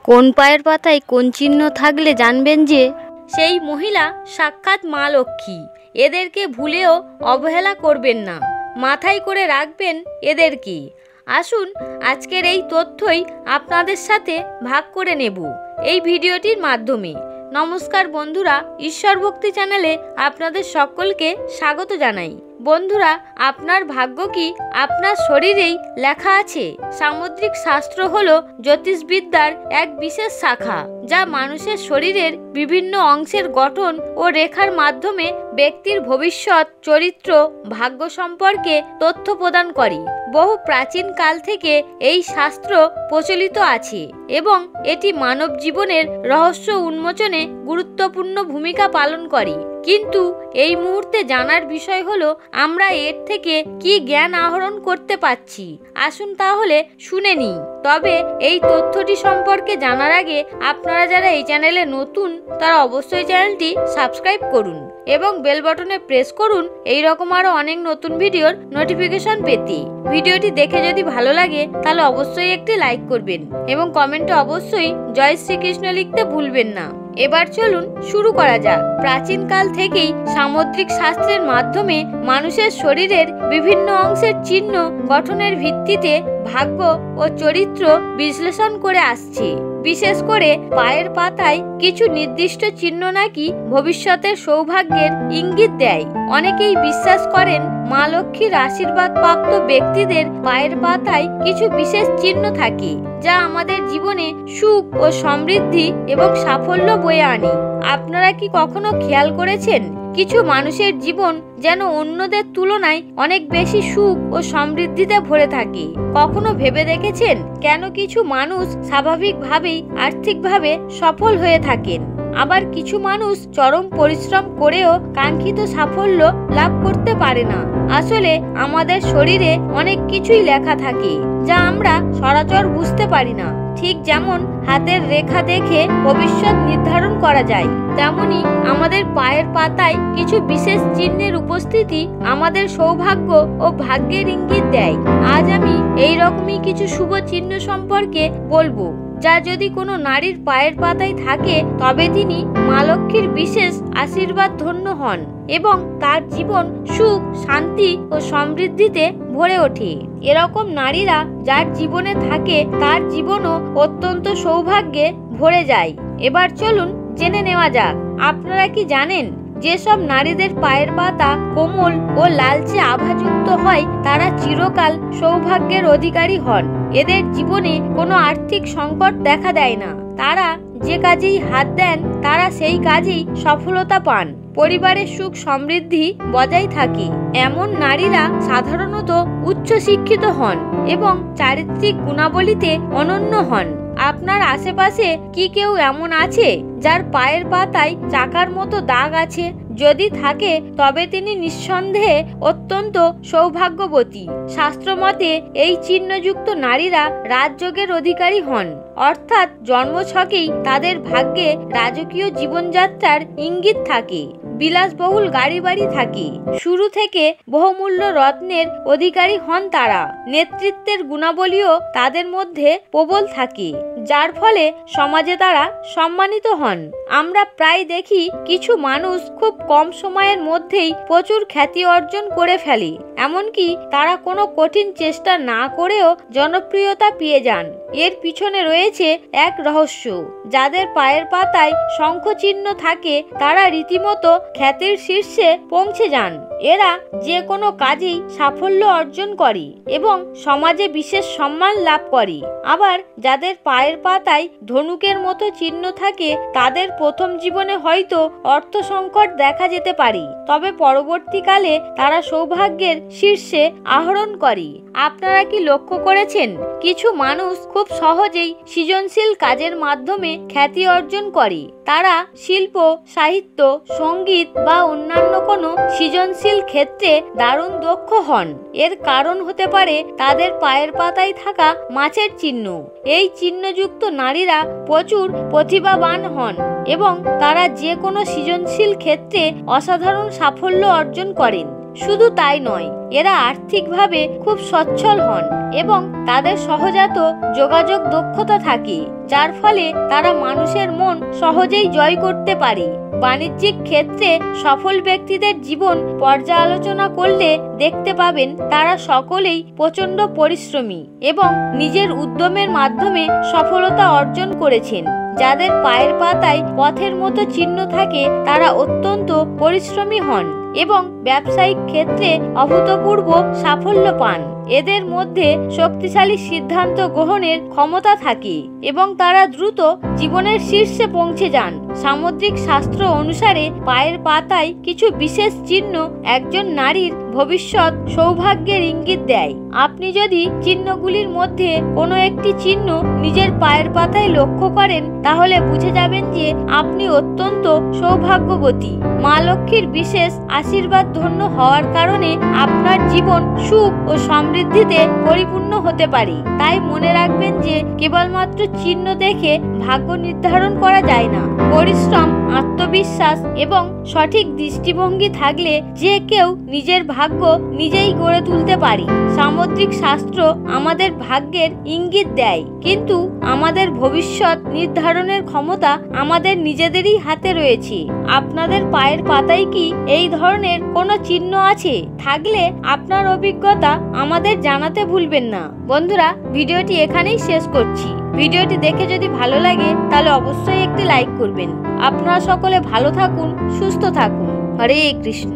কোন পায়ের পাতায় কোন চিহ্ন থাকলে জানবেন যে সেই মহিলা সাক্ষাৎ মা লক্ষ্মী। এদেরকে ভুলেও অবহেলা করবেন না, মাথায় করে রাখবেন এদেরকে। আসুন আজকের এই তথ্যই আপনাদের সাথে ভাগ করে নেব এই ভিডিওটির মাধ্যমে। নমস্কার বন্ধুরা, ঈশ্বর ভক্তি চ্যানেলে আপনাদের সকলকে স্বাগত জানাই। বন্ধুরা, আপনার ভাগ্য কি আপনার শরীরেই লেখা আছে? সামুদ্রিক শাস্ত্র হলো জ্যোতিষবিদ্যার এক বিশেষ শাখা, যা মানুষের শরীরের বিভিন্ন অংশের গঠন ও রেখার মাধ্যমে ব্যক্তির ভবিষ্যৎ, চরিত্র, ভাগ্য সম্পর্কে তথ্য প্রদান করে। বহু প্রাচীন কাল থেকে এই শাস্ত্র প্রচলিত আছে এবং এটি মানব জীবনের রহস্য উন্মোচনে গুরুত্বপূর্ণ ভূমিকা পালন করে। কিন্তু এই মুহূর্তে জানার বিষয় হলো, আমরা এর থেকে কি জ্ঞান আহরণ করতে পারছি। আসুন তাহলে শুনে নিই। তবে এই তথ্যটি সম্পর্কে জানার আগে আপনারা যারা এই চ্যানেলে নতুন, তারা অবশ্যই চ্যানেলটি সাবস্ক্রাইব করুন এবং বেল বাটনে প্রেস করুন এই রকম আরো অনেক নতুন ভিডিওর নোটিফিকেশন পেতে। ভিডিওটি দেখে যদি ভালো লাগে তাহলে অবশ্যই একটি লাইক করবেন এবং কমেন্টে অবশ্যই জয় শ্রীকৃষ্ণ লিখতে ভুলবেন না। এবার চলুন শুরু করা যাক। প্রাচীন কাল থেকেই সামুদ্রিক শাস্ত্রের মাধ্যমে মানুষের শরীরের বিভিন্ন অংশের চিহ্ন গঠনের ভিত্তিতে ভাগ্য ও চরিত্র বিশ্লেষণ করে আসছে। বিশেষ করে পায়ের পাতায় কিছু নির্দিষ্ট চিহ্ন নাকি ভবিষ্যতের সৌভাগ্যের ইঙ্গিত দেয়। অনেকেই বিশ্বাস করেন মা লক্ষ্মীর আশীর্বাদ প্রাপ্ত ব্যক্তিদের পায়ের পাতায় কিছু বিশেষ চিহ্ন থাকে, যা আমাদের জীবনে সুখ ও সমৃদ্ধি এবং সাফল্য বয়ে আনে। আপনারা কি কখনো খেয়াল করেছেন কিছু মানুষের জীবন যেন অন্যদের তুলনায় অনেক বেশি সুখ ও সমৃদ্ধিতে ভরে থাকে? কখনো ভেবে দেখেছেন কেন কিছু মানুষ স্বাভাবিকভাবেই আর্থিকভাবে সফল হয়ে থাকেন, আবার কিছু মানুষ চরম পরিশ্রম করেও কাঙ্ক্ষিত সাফল্য লাভ করতে পারে না? আসলে আমাদের শরীরে অনেক কিছুই লেখা থাকে, যা আমরা সচরাচর বুঝতে পারি না। ঠিক যেমন হাতের রেখা দেখে ভবিষ্যৎ নির্ধারণ করা যায়, তেমনি আমাদের পায়ের পাতায় কিছু বিশেষ চিহ্নের উপস্থিতি আমাদের সৌভাগ্য ও ভাগ্যের ইঙ্গিত দেয়। আজ আমি এই রকমই কিছু শুভ চিহ্ন সম্পর্কে বলবো, যা যদি কোনো নারীর পায়ের পাতায় থাকে তবে তিনি মা লক্ষ্মীর বিশেষ আশীর্বাদ ধন্য হন এবং তার জীবন সুখ, শান্তি ও সমৃদ্ধিতে ভরে ওঠে। এরকম নারীরা যার জীবনে থাকে তার জীবনও অত্যন্ত সৌভাগ্যে ভরে যায়। এবার চলুন জেনে নেওয়া যাক। আপনারা কি জানেন যেসব নারীদের পায়ের পাতা কোমল ও লালচে আভাযুক্ত হয় তারা চিরকাল সৌভাগ্যের অধিকারী হন? এদের জীবনে কোনো আর্থিক সংকট দেখা দেয় না। তারা যে কাজেই হাত দেন তারা সেই কাজেই সফলতা পান। পরিবারের সুখ সমৃদ্ধি বজায় থাকে। এমন নারীরা সাধারণত উচ্চ শিক্ষিত হন এবং চারিত্রিক গুণাবলীতে অনন্য হন। আপনার আশেপাশে কি কেউ এমন আছে যার পায়ের পাতায় চাকার মতো দাগ আছে? যদি থাকে তবে তিনি নিঃসন্দেহে অত্যন্ত সৌভাগ্যবতী। শাস্ত্রমতে এই চিহ্নযুক্ত নারীরা রাজযোগের অধিকারী হন, অর্থাৎ জন্মছকেই তাদের ভাগ্যে রাজকীয় জীবনযাত্রার ইঙ্গিত থাকে। বিলাসবহুল গাড়ি বাড়ি থাকে। শুরু থেকে বহুমূল্য রত্নের অধিকারী হন তারা। নেতৃত্বের গুণাবলীও তাদের মধ্যে প্রবল থাকে, যার ফলে সমাজে তারা সম্মানিত হন। আমরা প্রায় দেখি কিছু মানুষ খুব কম সময়ের মধ্যেই প্রচুর খ্যাতি অর্জন করে ফেলে, এমনকি তারা কোনো কঠিন চেষ্টা না করেও জনপ্রিয়তা পেয়ে যান। এর পিছনে রয়েছে এক রহস্য। যাদের পায়ের পাতায় শঙ্খ চিহ্ন থাকে তারা রীতিমতো খ্যাতির শীর্ষে পৌঁছে যান। এরা যে কোনো কাজেই সাফল্য অর্জন করে এবং সমাজে বিশেষ সম্মান লাভ করে। আবার যাদের পায়ের পাতায় ধনুকের মতো চিহ্ন থাকে তাদের প্রথম জীবনে হয়তো অর্থ সংকট দেখা যেতে পারে, তবে পরবর্তীকালে তারা সৌভাগ্যের শীর্ষে আহরণ করে। আপনারা কি লক্ষ্য করেছেন কিছু মানুষ খুব সহজেই সৃজনশীল কাজের মাধ্যমে খ্যাতি অর্জন করে? তারা শিল্প, সাহিত্য, সঙ্গীত বা অন্যান্য কোনো সৃজনশীল ক্ষেত্রে দারুণ দক্ষ হন। এর কারণ হতে পারে তাদের পায়ের পাতায় থাকা মাছের চিহ্ন। এই চিহ্নযুক্ত নারীরা প্রচুর প্রতিভাবান হন এবং তারা যে কোনো সৃজনশীল ক্ষেত্রে অসাধারণ সাফল্য অর্জন করেন। শুধু তাই নয়, এরা আর্থিকভাবে খুব সচ্ছল হন এবং তাদের সহজাত যোগাযোগ দক্ষতা থাকে, যার ফলে তারা মানুষের মন সহজেই জয় করতে পারে। বাণিজ্যিক ক্ষেত্রে সফল ব্যক্তিদের জীবন পর্যালোচনা করলে দেখতে পাবেন তারা সকলেই প্রচণ্ড পরিশ্রমী এবং নিজের উদ্যমের মাধ্যমে সফলতা অর্জন করেছেন। যাদের পায়ের পাতায় পথের মতো চিহ্ন থাকে তারা অত্যন্ত পরিশ্রমী হন এবং ব্যবসায়িক ক্ষেত্রে অভূতপূর্ব সাফল্য পান। এদের মধ্যে শক্তিশালী সিদ্ধান্ত গ্রহণের ক্ষমতা থাকে এবং তারা দ্রুত জীবনের শীর্ষে পৌঁছে যান। সামুদ্রিক শাস্ত্র অনুসারে পায়ের পাতায় কিছু বিশেষ চিহ্ন একজন নারীর ভবিষ্যৎ সৌভাগ্যের ইঙ্গিত দেয়। আপনি যদি চিহ্নগুলির মধ্যে কোনো একটি চিহ্ন নিজের পায়ের পাতায় লক্ষ্য করেন তাহলে বুঝে যাবেন যে আপনি অত্যন্ত সৌভাগ্যবতী। মা লক্ষ্মীর বিশেষ আশীর্বাদ ধন্য হওয়ার কারণে আপনার জীবন সুখ ও সমৃদ্ধিতে পরিপূর্ণ হতে পারে। তাই মনে রাখবেন যে কেবলমাত্র চিহ্ন দেখে ভাগ্য নির্ধারণ করা যায় না। পরিশ্রম, আত্মবিশ্বাস এবং সঠিক দৃষ্টিভঙ্গি থাকলে যে কেউ নিজের ভাগ্য নিজেই গড়ে তুলতে পারে। সামুদ্রিক শাস্ত্র আমাদের ভাগ্যের ইঙ্গিত দেয়, কিন্তু আমাদের ভবিষ্যৎ নির্ধারণের ক্ষমতা আমাদের নিজেদেরই হাতে রয়েছে। আপনাদের পায়ের পাতায় কি এই ধরনের কোনো চিহ্ন আছে? থাকলে আপনার অভিজ্ঞতা আমাদের জানাতে ভুলবেন না। বন্ধুরা, ভিডিওটি এখানেই শেষ করছি। ভিডিওটি দেখে যদি ভালো লাগে তাহলে অবশ্যই একটি লাইক করবেন। আপনারা সকলে ভালো থাকুন, সুস্থ থাকুন। হরে কৃষ্ণ।